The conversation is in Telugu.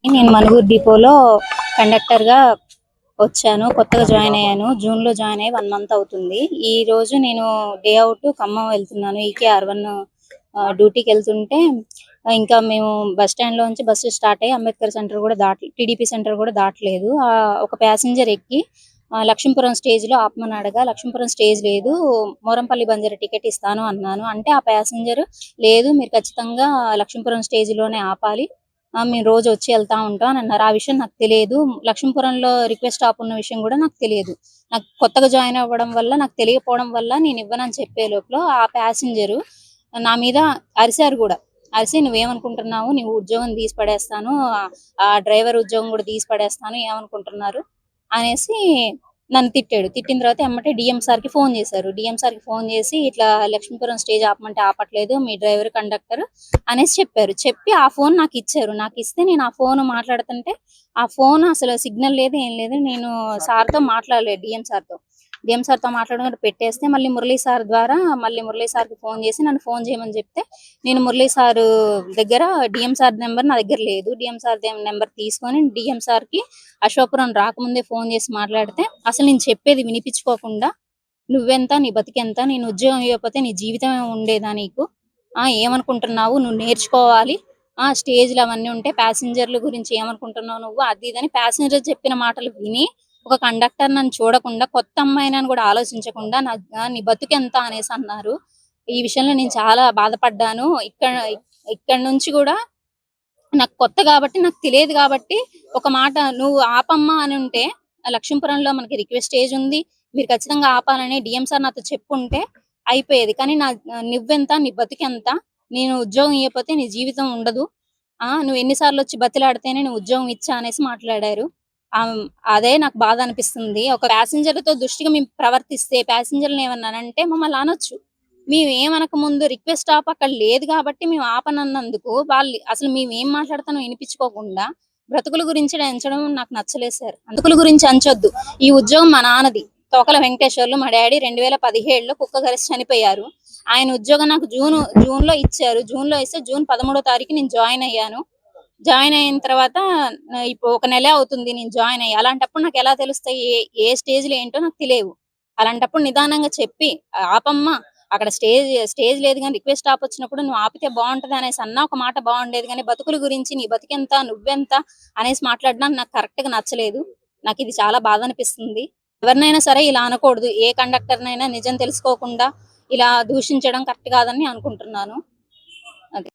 నేను మనుగురు డిపోలో కండక్టర్‌గా వచ్చాను. కొత్తగా జాయిన్ అయ్యాను. జూన్‌లో జాయిన్ అయ్యి 1 మంత్ అవుతుంది. ఈరోజు నేను డే ఔట్ ఖమ్మం వెళ్తున్నాను. ఈకేఆర్1 డ్యూటీకెళ్తుంటే ఇంకా మేము బస్ స్టాండ్‌లో నుంచి బస్సు స్టార్ట్ అయ్యి అంబేద్కర్ సెంటర్ కూడా టీడీపీ సెంటర్ కూడా దాటలేదు. ఒక ప్యాసింజర్ ఎక్కి లక్ష్మీపురం స్టేజ్‌లో ఆపమని అడగా, లక్ష్మీపురం స్టేజ్ లేదు, మోరంపల్లి బంజరు టికెట్ ఇస్తాను అన్నాను. అంటే ఆ ప్యాసింజర్ లేదు, మీరు ఖచ్చితంగా లక్ష్మీపురం స్టేజ్‌లోనే ఆపాలి, మేము రోజు వచ్చి వెళ్తా ఉంటాం అని అన్నారు. ఆ విషయం నాకు తెలియదు. లక్ష్మీపురంలో రిక్వెస్ట్ స్టాప్ ఉన్న విషయం కూడా నాకు తెలియదు. నాకు కొత్తగా జాయిన్ అవ్వడం వల్ల, నాకు తెలియకపోవడం వల్ల నేను ఇవ్వనని చెప్పే లోపల ఆ ప్యాసింజరు నా మీద అరిసారు కూడా. అరిసి, "నువ్వేమనుకుంటున్నావు? నీ ఉద్యోగం తీసి పడేస్తాను. ఆ డ్రైవర్ ఉద్యోగం కూడా తీసి పడేస్తాను. ఏమనుకుంటున్నారు?" అనేసి నన్ను తిట్టాడు. తిట్టిన తర్వాత ఎమ్మటే డీఎం సార్‌కి ఫోన్ చేశారు. డీఎం సార్‌కి ఫోన్ చేసి, "ఇట్లా లక్ష్మీపురం స్టేజ్ ఆపమంటే ఆపట్లేదు మీ డ్రైవర్, కండక్టర్" అనేసి చెప్పారు. చెప్పి ఆ ఫోన్ నాకిచ్చారు. నాకిస్తే నేను ఆ ఫోన్ మాట్లాడుతుంటే, ఆ ఫోన్ అసలు సిగ్నల్ లేదు, ఏం లేదు. నేను సార్‌తో మాట్లాడలేదు, డీఎం సార్‌తో. డీఎం సార్‌తో మాట్లాడకుండా పెట్టేస్తే మళ్ళీ మురళీ సార్ ద్వారా మళ్ళీ మురళీ సార్‌కి ఫోన్ చేసి నన్ను ఫోన్ చేయమని చెప్తే, నేను మురళీ సారు దగ్గర డీఎం సార్ నెంబర్ నా దగ్గర లేదు. డీఎం సార్ నెంబర్ తీసుకొని డీఎం సార్‌కి అశోకపురం రాకముందే ఫోన్ చేసి మాట్లాడితే, అసలు నేను చెప్పేది వినిపించుకోకుండా, "నువ్వెంత? నీ బతుకెంత? నేను ఉద్యోగం ఇవ్వకపోతే నీ జీవితమే ఉండేదా నీకు? ఏమనుకుంటున్నావు? నువ్వు నేర్చుకోవాలి. స్టేజ్‌లు అవన్నీ ఉంటాయి. ప్యాసింజర్‌ల గురించి ఏమనుకుంటున్నావు నువ్వు?" అది ఇది అని ప్యాసింజర్ చెప్పిన మాటలు విని, ఒక కండక్టర్ నన్ను చూడకుండా, కొత్త అమ్మాయినని కూడా ఆలోచించకుండా నీ బతుకెంత అనేసి అన్నారు. ఈ విషయంలో నేను చాలా బాధపడ్డాను. ఇక్కడి నుంచి కూడా నాకు కొత్త గాబట్టి, నాకు తెలియదు గాబట్టి, ఒక మాట "నువ్వు ఆపమ్మా" అనుంటే, లక్ష్మీపురంలో మనకి రిక్వెస్ట్ స్టేజ్ ఉంది, మీరు ఖచ్చితంగా ఆపాలని డీఎం సార్ నాతో చెప్పుంటే అయిపోయేది. కానీ "నువ్వెంత? నీ బతుకెంత? నేను ఉద్యోగం ఇయ్యకపోతే నీ జీవితం ఉండదు. నువ్వు ఎన్ని సార్లొచ్చి బతిలాడితేనే నేను ఉద్యోగం ఇచ్చా" అనేసి మాట్లాడారు. ఆహ్, అదే నాకు బాధ అనిపిస్తుంది. ఒక ప్యాసింజర్‌తో దుష్టుగా మేము ప్రవర్తిస్తే, ప్యాసింజర్‌లని ఏమన్నా అనంటే మమ్మల్ని అనొచ్చు. మేమేమనక ముందు రిక్వెస్ట్ స్టాప్ అక్కడ లేదు గాబట్టి మేము ఆపనన్నందుకు వాళ్ళు అసలు మేమేం మాట్లాడుతానో ఇనిపించుకోకుండా బ్రతుకుల గురించి ఎంచడం నాకు నచ్చలేదు సార్. బ్రతుకుల గురించి అంచొద్దు. ఈ ఉద్యోగం మా నాన్నది. తోకల వెంకటేశ్వర్లు మా డ్యాడీ 2017లో కుక్క కరిసి చనిపోయారు. ఆయన ఉద్యోగం నాకు జూన్‌లో ఇచ్చారు. జూన్‌లో ఇస్తే జూన్ 13 తారీఖు నేను జాయిన్ అయ్యాను. జాయిన్ అయిన తర్వాత ఇప్పుడు ఒక నెలే అవుతుంది నేను జాయిన్ అయ్యి. అలాంటప్పుడు నాకెలా తెలుస్తాయి ఏ ఏ స్టేజ్‌లు ఏంటో నాకు తెలియవు. అలాంటప్పుడు నిదానంగా చెప్పి, "ఆపమ్మా, అక్కడ స్టేజ్ లేదు గాని రిక్వెస్ట్ స్టాప్ వచ్చినప్పుడు నువ్వు ఆపితే బావుంటది" అనేసి అన్నా ఒక మాట బావుండేది గానీ, బతుకుల గురించి నీ బతుకెంత? నువ్వెంత? అనేసి మాట్లాడడం నాకు కరెక్ట్‌గా నచ్చలేదు. నాకిది చాలా బాధనిపిస్తుంది. ఎవరినైనా సరే ఇలా అనకూడదు. ఏ కండక్టర్‌నైనా నిజం తెలుసుకోకుండా ఇలా దూషించడం కరెక్ట్ కాదని అనుకుంటున్నాను. అది.